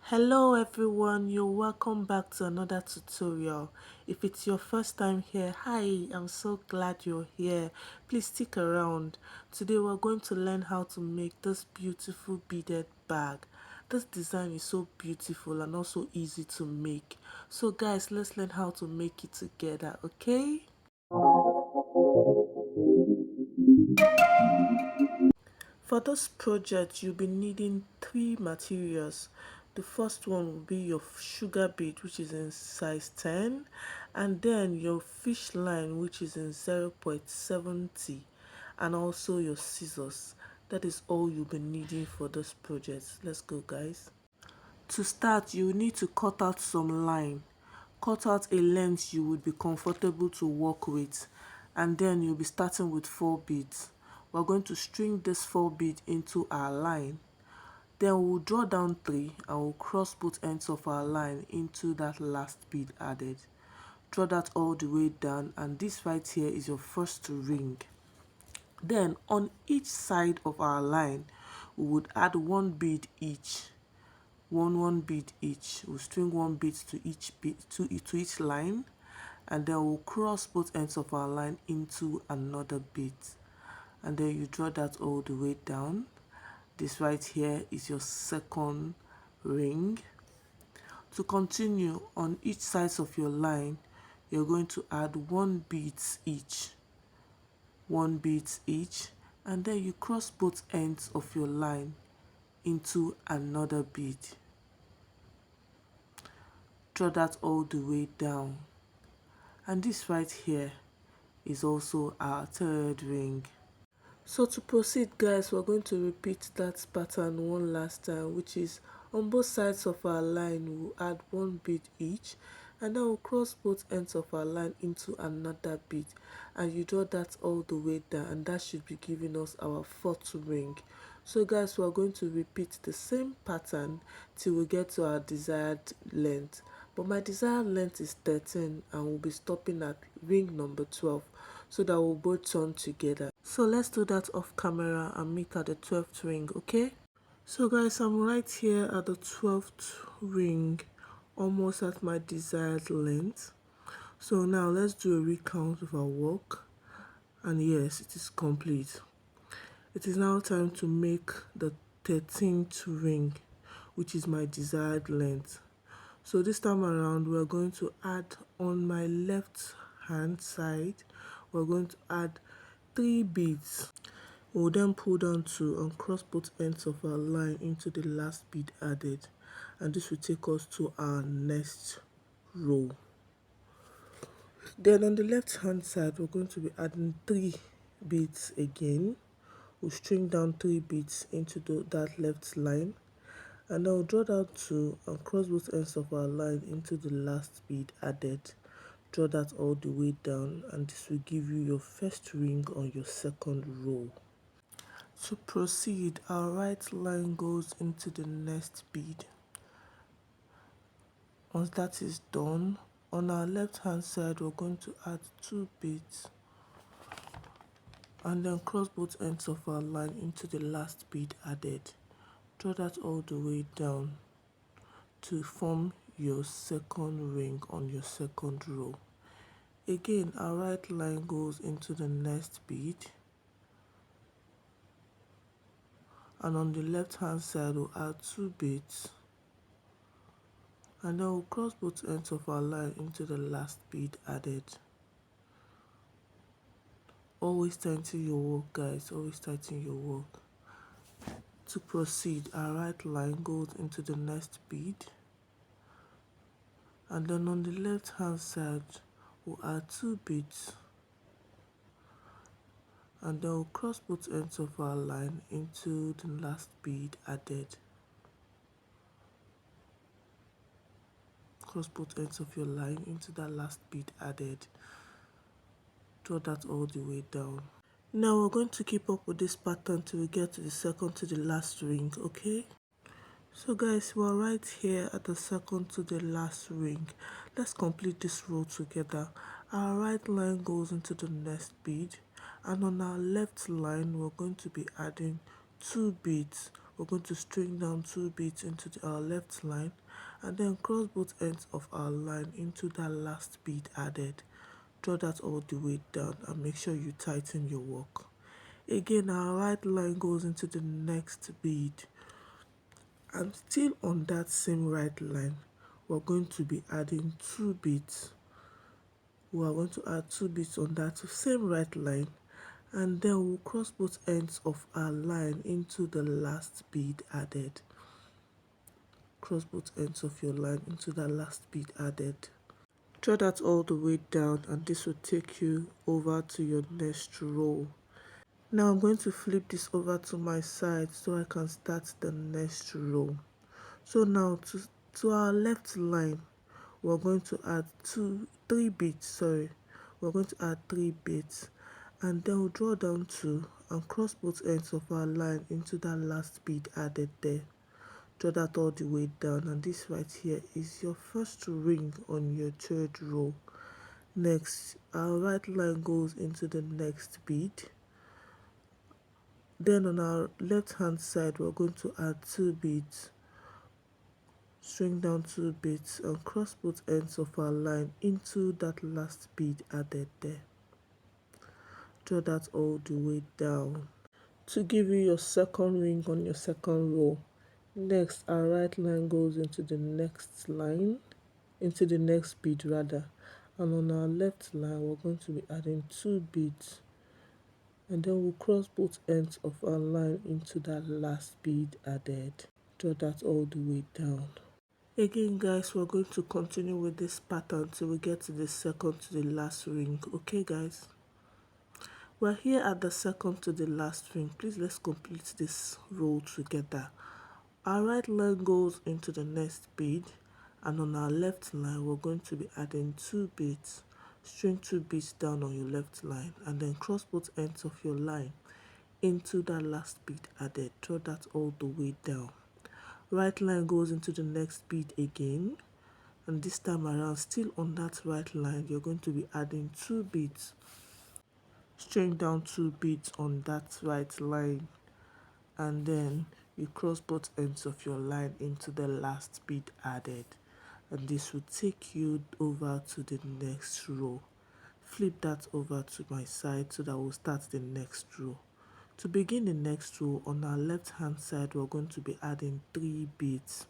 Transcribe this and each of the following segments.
Hello everyone, you're welcome back to another tutorial. If it's your first time here, hi, I'm so glad you're here. Please stick around. Today we're going to learn how to make this beautiful beaded bag. This design is so beautiful and also easy to make. So guys, let's learn how to make it together, okay? For this project, you'll be needing three materials. The first one will be your sugar bead, which is in size 10, and then your fish line, which is in 0.70, and also your scissors. That is all you'll be needing for this project. Let's go, guys. To start, you need to cut out some line. Cut out a length you would be comfortable to work with, and then you'll be starting with 4 beads. We're going to string this 4 bead into our line. Then we'll draw down 3 and we'll cross both ends of our line into that last bead added. Draw that all the way down, and this right here is your first ring. Then on each side of our line, we would add 1 bead each. One bead each. We'll string 1 bead to each each line, and then we'll cross both ends of our line into another bead, and then you draw that all the way down. This right here is your second ring. To continue, on each side of your line, you're going to add 1 bead each. 1 bead each, and then you cross both ends of your line into another bead. Draw that all the way down, and this right here is also our third ring. So to proceed, guys, we're going to repeat that pattern one last time, which is on both sides of our line we'll add 1 bead each, and then we'll cross both ends of our line into another bead, and you draw that all the way down, and that should be giving us our fourth ring. So guys, we're going to repeat the same pattern till we get to our desired length, but my desired length is 13 and we'll be stopping at ring number 12, so that we'll both turn together. So let's do that off camera and meet at the 12th ring, okay? So guys, I'm right here at the 12th ring, almost at my desired length. So now let's do a recount of our work, and yes, it is complete. It is now time to make the 13th ring, which is my desired length. So this time around, we're going to add on my left hand side, we're going to add 3 beads. We'll then pull down 2 and cross both ends of our line into the last bead added, and this will take us to our next row. Then on the left hand side, we're going to be adding 3 beads again. We'll string down 3 beads into that left line, and then we'll draw down 2 and cross both ends of our line into the last bead added. Draw that all the way down, and this will give you your first ring on your second row. To proceed, our right line goes into the next bead. Once that is done, on our left hand side, we're going to add 2 beads and then cross both ends of our line into the last bead added. Draw that all the way down to form your second ring on your second row. Again, our right line goes into the next bead, and on the left hand side we'll add 2 beads, and then we'll cross both ends of our line into the last bead added. Always tighten your work, guys, always tighten your work. To proceed, our right line goes into the next bead, and then on the left hand side we'll add 2 beads, and then we'll cross both ends of our line into the last bead added. Cross both ends of your line into that last bead added. Draw that all the way down. Now we're going to keep up with this pattern till we get to the second to the last ring, okay? So guys, we're right here at the second to the last ring. Let's complete this row together. Our right line goes into the next bead, and on our left line we're going to be adding 2 beads. we're going to string down 2 beads into our left line and then cross both ends of our line into that last bead added. Draw that all the way down and make sure you tighten your work. Again, our right line goes into the next bead, and still on that same right line we're going to be adding 2 beads. We are going to add 2 beads on that same right line, and then we'll cross both ends of our line into the last bead added. Cross both ends of your line into that last bead added. Draw that all the way down, and this will take you over to your next row. Now I'm going to flip this over to my side so I can start the next row. So now to our left line we're going to add 3 beads. We're going to add 3 beads, and then we'll draw down 2 and cross both ends of our line into that last bead added there. Draw that all the way down, and this right here is your first ring on your third row. Next, our right line goes into the next bead. Then on our left hand side we're going to add 2 beads. String down 2 beads and cross both ends of our line into that last bead added there. Draw that all the way down to give you your second ring on your second row. Next, our right line goes into the next bead rather, and on our left line we're going to be adding 2 beads, and then we'll cross both ends of our line into that last bead added. Draw that all the way down. Again guys, we're going to continue with this pattern till we get to the second to the last ring. Okay guys, we're here at the second to the last ring. Please let's complete this row together. Our right line goes into the next bead, and on our left line we're going to be adding 2 beads. String 2 beads down on your left line and then cross both ends of your line into that last bead added. Draw that all the way down. Right line goes into the next bead again, and this time around still on that right line you're going to be adding 2 beads. String down 2 beads on that right line, and then you cross both ends of your line into the last bead added, and this will take you over to the next row. Flip that over to my side so that we'll start the next row. To begin the next row, on our left hand side we're going to be adding 3 beads.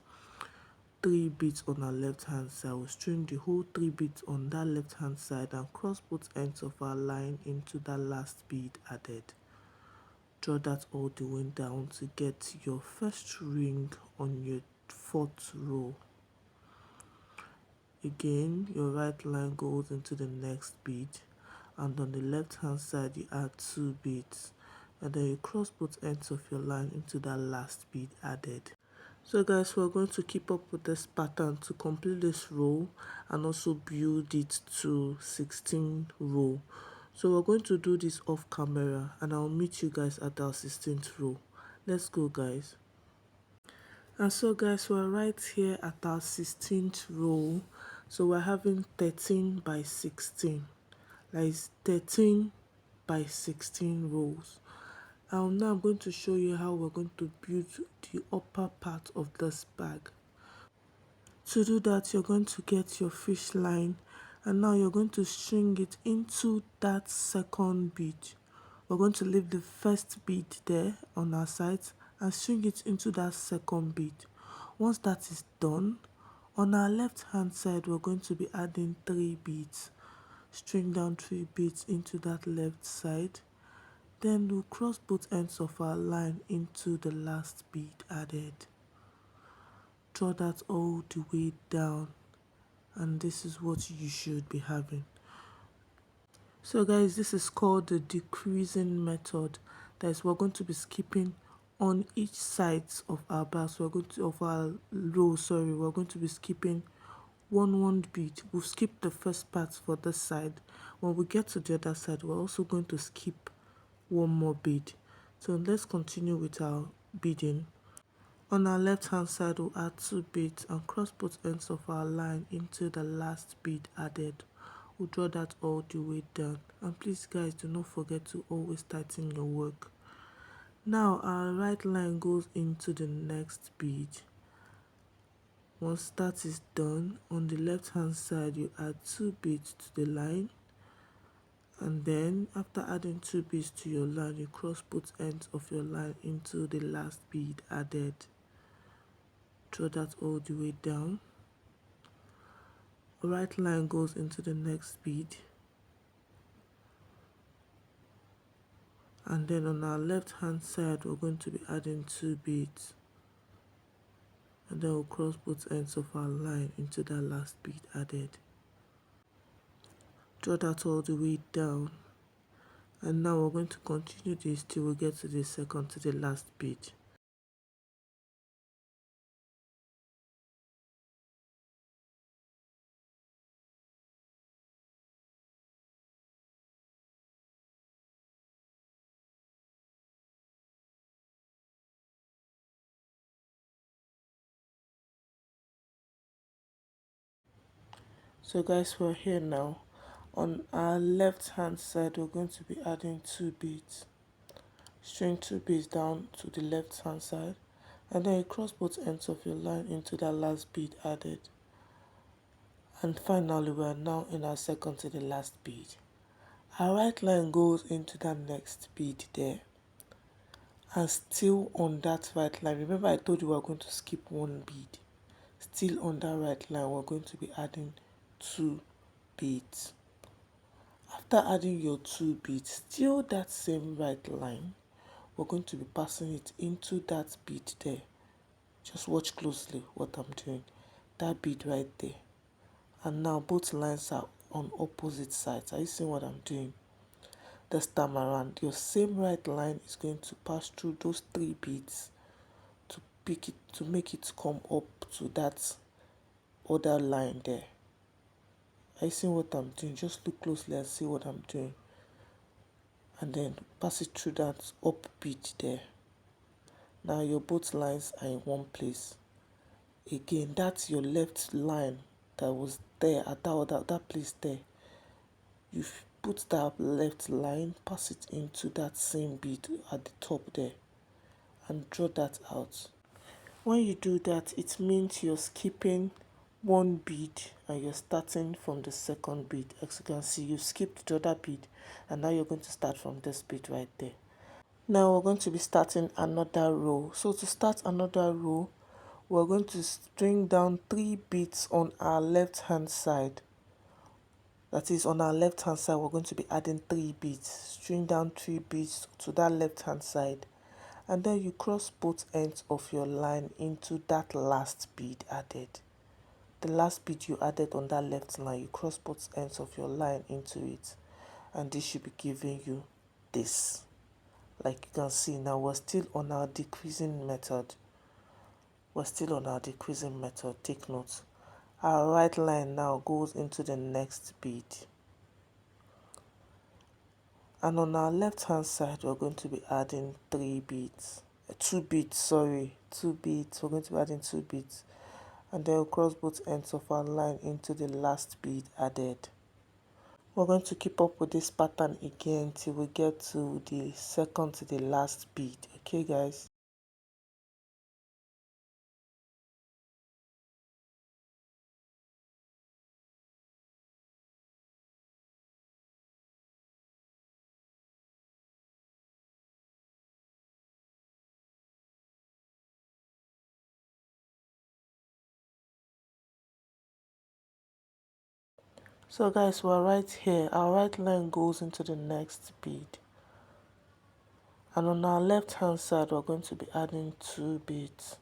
3 beads on our left hand side. We'll string the whole 3 beads on that left hand side and cross both ends of our line into that last bead added. Draw that all the way down to get your first ring on your 4th row. Again, your right line goes into the next bead, and on the left hand side you add 2 beads, and then you cross both ends of your line into that last bead added. So guys, we're going to keep up with this pattern to complete this row and also build it to 16 row. So we're going to do this off camera, and I'll meet you guys at our 16th row. Let's go guys. And so guys, we're right here at our 16th row. So we're having 13 by 16. That is 13 by 16 rows. And now I'm going to show you how we're going to build the upper part of this bag. To do that, you're going to get your fish line, and now you're going to string it into that second bead. We're going to leave the first bead there on our sides and string it into that second bead. Once that is done, on our left hand side we're going to be adding 3 beads. String down 3 beads into that left side. Then we'll cross both ends of our line into the last bead added. Draw that all the way down, and this is what you should be having. So guys, this is called the decreasing method. That is, we're going to be skipping on each sides of our bag. So we're going to be skipping one bead. We'll skip the first part for this side. When we get to the other side, we're also going to skip one more bead. So let's continue with our beading. On our left hand side we'll add 2 beads and cross both ends of our line into the last bead added. We'll draw that all the way down, and please guys, do not forget to always tighten your work. Now our right line goes into the next bead. Once that is done, on the left hand side you add 2 beads to the line, and then after adding 2 beads to your line, you cross both ends of your line into the last bead added. Draw that all the way down. The right line goes into the next bead, and then on our left hand side we're going to be adding 2 beads, and then we'll cross both ends of our line into that last bead added. Draw that all the way down, and now we're going to continue this till we get to the second to the last bead. So guys, we're here now. On our left hand side we're going to be adding 2 beads. String 2 beads down to the left hand side, and then you cross both ends of your line into that last bead added. And finally we are now in our second to the last bead. Our right line goes into that next bead there, and still on that right line, remember I told you we are going to skip 1 bead. Still on that right line we're going to be adding 2 beads. After adding your 2 beads, still that same right line, we're going to be passing it into that bead there. Just watch closely what I'm doing. That bead right there. And now both lines are on opposite sides. Are you seeing what I'm doing? This time around, your same right line is going to pass through those 3 beads to pick it, to make it come up to that other line there. Are you seeing what I'm doing? Just look closely and see what I'm doing. And then pass it through that up bead there. Now your both lines are in one place. Again, that's your left line that was there at that place there. You put that left line, pass it into that same bead at the top there, and draw that out. When you do that, it means you're skipping 1 bead and you're starting from the second bead. As you can see, you skipped the other bead, and now you're going to start from this bead right there. Now we're going to be starting another row. So to start another row, we're going to string down 3 beads on our left hand side. That is, on our left hand side we're going to be adding 3 beads. String down 3 beads to that left hand side, and then you cross both ends of your line into that last bead added. The last bead you added on that left line, you cross both ends of your line into it, and this should be giving you this. Like you can see now, we're still on our decreasing method. Take note. Our right line now goes into the next bead, and on our left hand side we're going to be adding 2 beads. We're going to be adding 2 beads, and then we'll cross both ends of our line into the last bead added. We're going to keep up with this pattern again till we get to the second to the last bead. Okay guys? So guys, we're right here. Our right line goes into the next bead, and on our left hand side we're going to be adding 2 beads.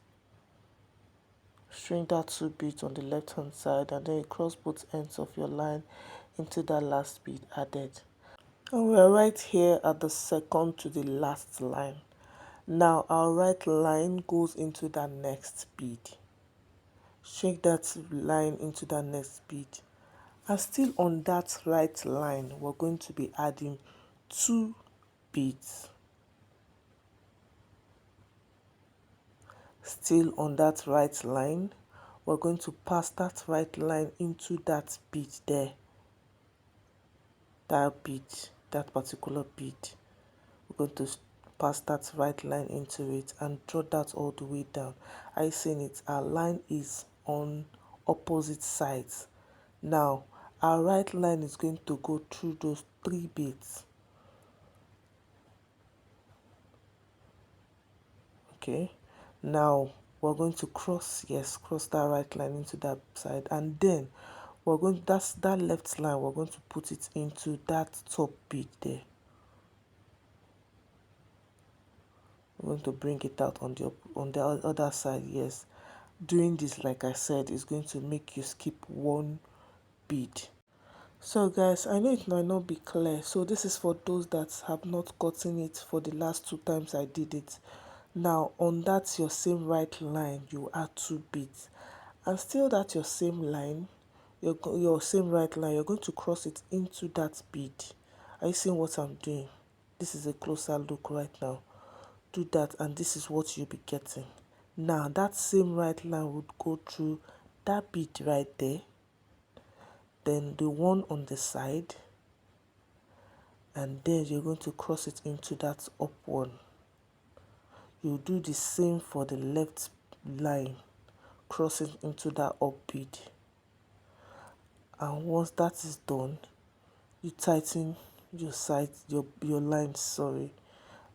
String that 2 beads on the left hand side, and then you cross both ends of your line into that last bead added. And we're right here at the second to the last line. Now our right line goes into that next bead. Shake that line into that next bead, and still on that right line we're going to be adding 2 beads. Still on that right line, we're going to pass that right line into that bead there. That particular bead, we're going to pass that right line into it and draw that all the way down. I saying it, our line is on opposite sides. Now our right line is going to go through those 3 beads. Okay, now we're going to cross, yes, cross that right line into that side, and then we're going, that's that left line, we're going to put it into that top bead there. We're going to bring it out on the other side. Yes, doing this, like I said, is going to make you skip one bead. So guys, I know it might not be clear, so this is for those that have not gotten it for the last 2 times I did it. Now on that your same right line, you add 2 beads, and still that your same line, your same right line, you're going to cross it into that bead. Are you seeing what I'm doing? This is a closer look right now. Do that, and this is what you'll be getting. Now that same right line would go through that bead right there, then the one on the side, and then you're going to cross it into that up one. You do the same for the left line, crossing into that up bead. And once that is done, you tighten your side, your lines, sorry,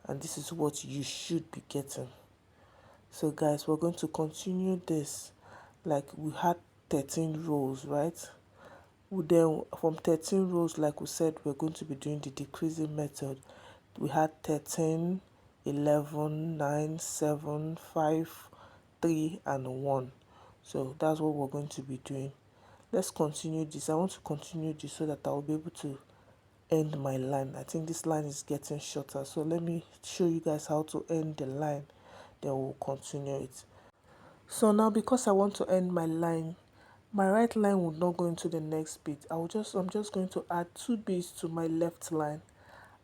and this is what you should be getting. So guys, we're going to continue this. Like we had 13 rows, right? Then from 13 rows, like we said, we're going to be doing the decreasing method. We had 13, 11, 9, 7, 5, 3, and 1. So that's what we're going to be doing. Let's continue this. I want to continue this so that I'll be able to end my line. I think this line is getting shorter, so let me show you guys how to end the line, then we'll continue it. So now, because I want to end my line, my right line would not go into the next bead. I'm just going to add 2 beads to my left line,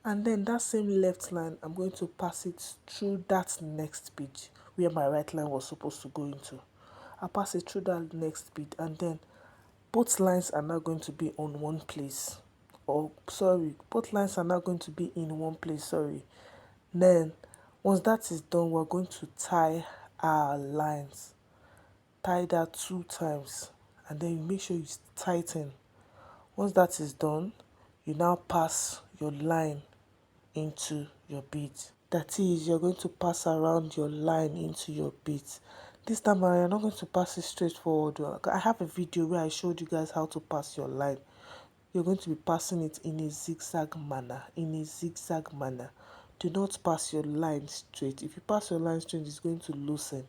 and then that same left line, I'm going to pass it through that next bead where my right line was supposed to go into. I'll pass it through that next bead, and then both lines are now going to be on one place. Or sorry, both lines are now going to be in one place, sorry. Then once that is done, we're going to tie our lines. Tie that 2 times, and then you make sure you tighten. Once that is done, you now pass your line into your bead. That is, you're going to pass around your line into your beads. This time around, you're not going to pass it straight forward. I have a video where I showed you guys how to pass your line. You're going to be passing it in a zigzag manner. In a zigzag manner. Do not pass your line straight. If you pass your line straight, it's going to loosen.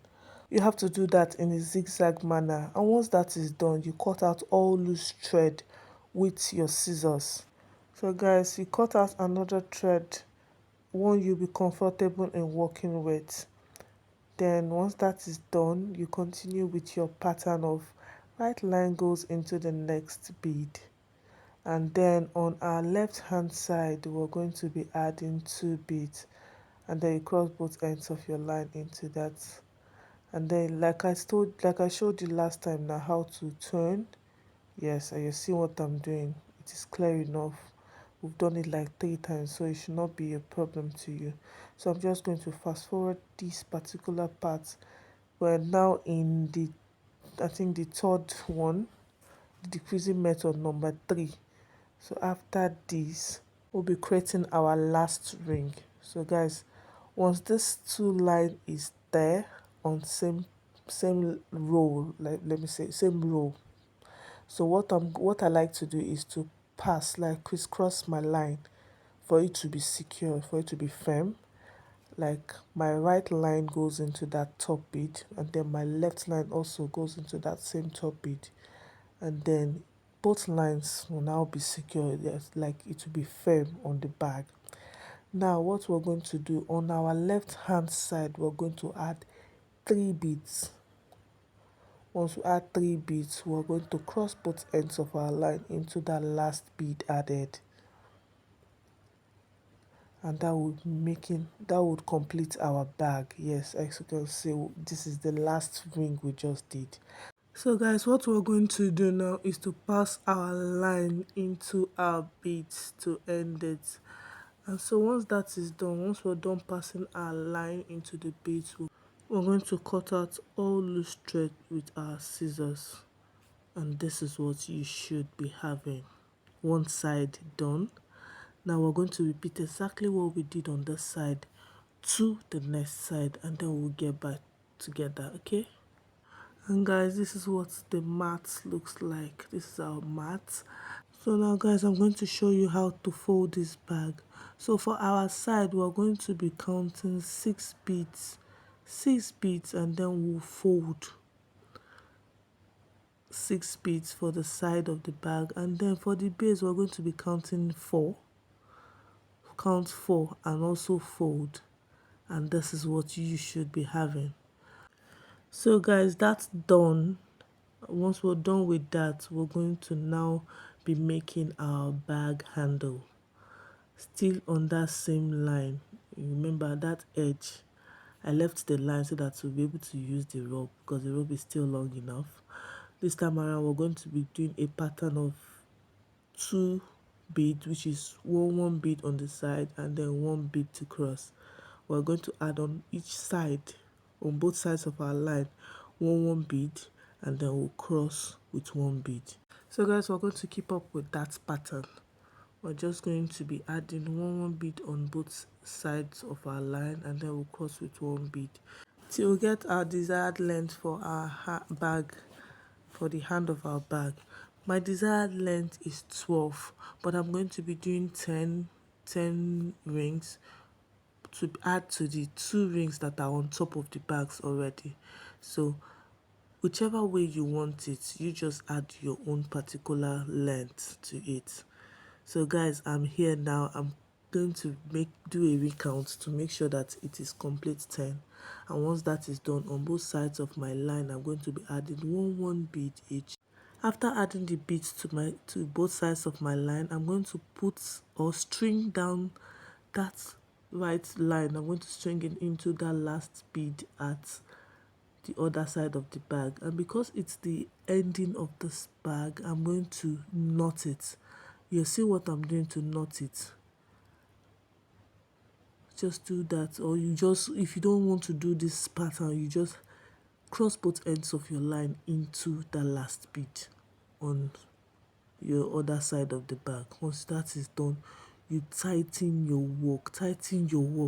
You have to do that in a zigzag manner, and once that is done, you cut out all loose thread with your scissors. So guys, you cut out another thread, one you'll be comfortable in working with. Then once that is done, you continue with your pattern of right line goes into the next bead, and then on our left hand side we're going to be adding 2 beads, and then you cross both ends of your line into that. And then like I showed you last time, now how to turn. Yes, and you see what I'm doing. It is clear enough. We've done it like 3 times, so it should not be a problem to you. So I'm just going to fast forward this particular part. We're now in the, I think the third one, the decreasing method number 3. So after this, we'll be creating our last ring. So guys, once this 2 line is there on same row, like let me say same row, so what I like to do is to pass, like crisscross my line for it to be secure, for it to be firm. Like my right line goes into that top bead, and then my left line also goes into that same top bead, and then both lines will now be secure. Yes, like it will be firm on the bag. Now what we're going to do, on our left hand side, we're going to add 3 beads. Once we add 3 beads, we're going to cross both ends of our line into that last bead added, and that would complete our bag. Yes, as you can see, this is the last ring we just did. So guys, what we're going to do now is to pass our line into our beads to end it. And so once that is done, once we're done passing our line into the beads, we're going to cut out all loose thread with our scissors. And this is what you should be having. One side done. Now we're going to repeat exactly what we did on this side to the next side, and then we'll get back together, okay? And guys, this is what the mat looks like. This is our mat. So now guys, I'm going to show you how to fold this bag. So for our side, we're going to be counting 6 beads, and then we'll fold 6 beads for the side of the bag. And then for the base, we're going to be counting 4. Count 4 and also fold. And this is what you should be having. So guys, that's done. Once we're done with that, we're going to now be making our bag handle. Still on that same line. Remember that edge, I left the line so that we'll be able to use the rope because the rope is still long enough. This time around, we're going to be doing a pattern of 2 beads, which is one bead on the side and then 1 bead to cross. We're going to add on each side, on both sides of our line, one bead, and then we'll cross with 1 bead. So guys, we're going to keep up with that pattern. We're just going to be adding one bead on both sides of our line, and then we'll cross with 1 bead till we get our desired length for our bag, for the hand of our bag. My desired length is 12, but I'm going to be doing 10 rings to add to the 2 rings that are on top of the bags already. So whichever way you want it, you just add your own particular length to it. So guys, I'm here now. I'm going to do a recount to make sure that it is complete 10. And once that is done, on both sides of my line, I'm going to be adding one bead each. After adding the beads to both sides of my line, I'm going to put or string down that right line. I'm going to string it into that last bead at the other side of the bag. And because it's the ending of this bag, I'm going to knot it. You see what I'm doing to knot it. Just do that, or you just, if you don't want to do this pattern, you just cross both ends of your line into the last bead on your other side of the bag. Once that is done, you tighten your work.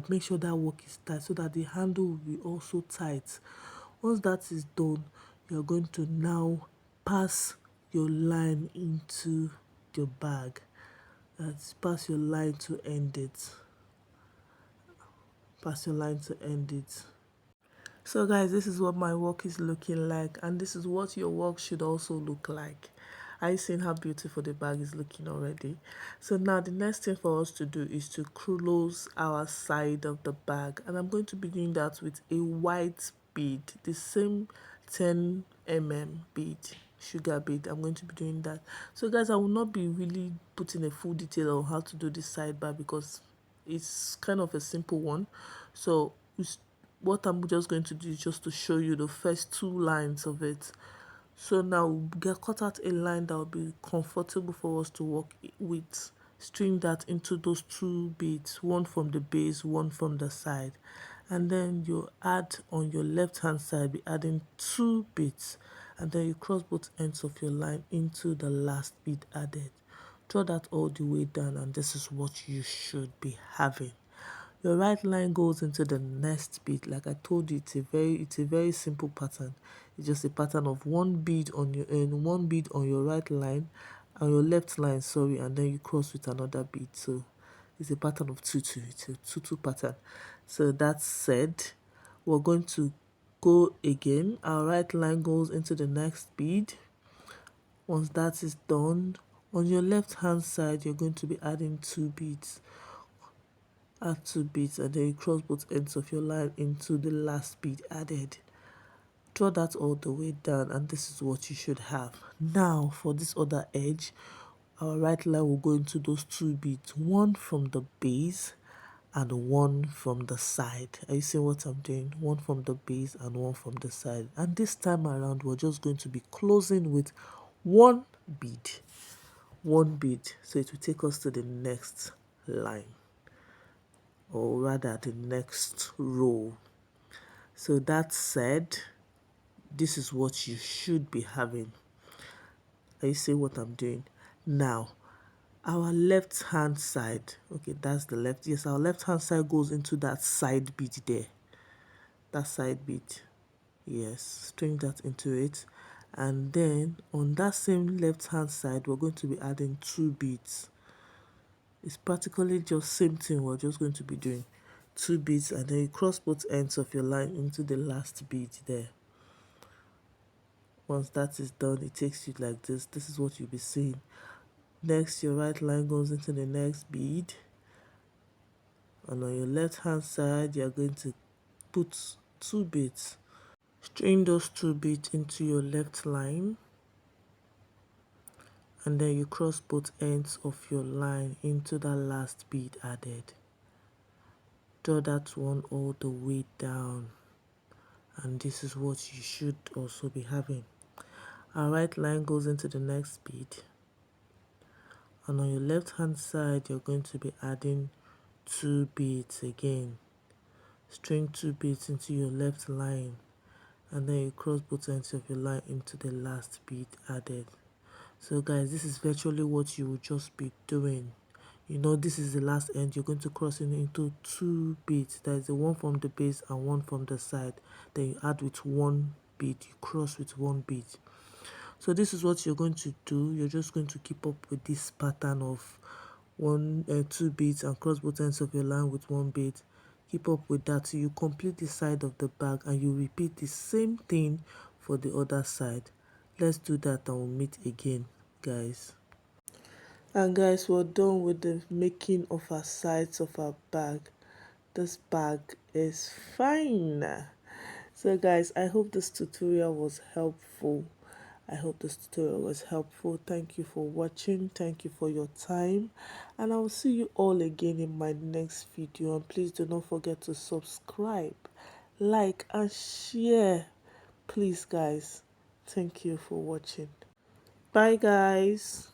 Make sure that work is tight so that the handle will be also tight. Once that is done, you're going to now pass your line into your bag. That's pass your line to end it. Pass your line to end it. So guys, this is what my work is looking like, and this is what your work should also look like. Are you seeing how beautiful the bag is looking already? So now the next thing for us to do is to close our side of the bag, and I'm going to be doing that with a white bead, the same 10 mm bead, sugar bead. I'm going to be doing that. So guys, I will not be really putting a full detail on how to do this side bag because it's kind of a simple one. So what I'm just going to do is just to show you the first 2 lines of it. So now we'll cut out a line that will be comfortable for us to work with. String that into those 2 beads, one from the base, one from the side. And then you add on your left hand side, be adding 2 beads, and then you cross both ends of your line into the last bead added. Draw that all the way down, and this is what you should be having. Your right line goes into the next bead. Like I told you, it's a very simple pattern. It's just a pattern of 1 bead on your 1 bead on your right line, on your left line, sorry, and then you cross with another bead. So it's a pattern of 2-2. It's a 2-2 pattern. So that said, we're going to go again. Our right line goes into the next bead. Once that is done, on your left hand side, you're going to be adding 2 beads. Add 2 beads, and then you cross both ends of your line into the last bead added. Draw that all the way down, and this is what you should have. Now for this other edge, our right line will go into those 2 beads, one from the base and one from the side. Are you seeing what I'm doing? One from the base and one from the side. And this time around, we're just going to be closing with 1 bead. 1 bead. So it will take us to the next line. or rather the next row. So that said, this is what you should be having. Are you seeing what I'm doing? Now, our left hand side, okay, that's the left, yes, our left hand side goes into that side bead there. That side bead, yes, string that into it. And then on that same left hand side, we're going to be adding 2 beads. It's practically just same thing we're just going to be doing. 2 beads, and then you cross both ends of your line into the last bead there. Once that is done, it takes you like this. This is what you'll be seeing. Next, your right line goes into the next bead, and on your left hand side you're going to put 2 beads. String those 2 beads into your left line, and then you cross both ends of your line into that last bead added. Draw that one all the way down, and this is what you should also be having. Our right line goes into the next bead, and on your left hand side you're going to be adding 2 beads again. String 2 beads into your left line, and then you cross both ends of your line into the last bead added. So guys, this is virtually what you will just be doing. You know, this is the last end. You're going to cross it into 2 beads. There is the one from the base and one from the side. Then you add with 1 bead, you cross with 1 bead. So this is what you're going to do. You're just going to keep up with this pattern of 2 beads and cross both ends of your line with 1 bead. Keep up with that till you complete the side of the bag, and you repeat the same thing for the other side. Let's do that and we'll meet again, guys. And guys, we're done with the making of our sides of our bag. This bag is fine. So guys, I hope this tutorial was helpful. Thank you for watching. Thank you for your time, and I will see you all again in my next video. And please do not forget to subscribe, like, and share, please guys. Thank you for watching. Bye guys.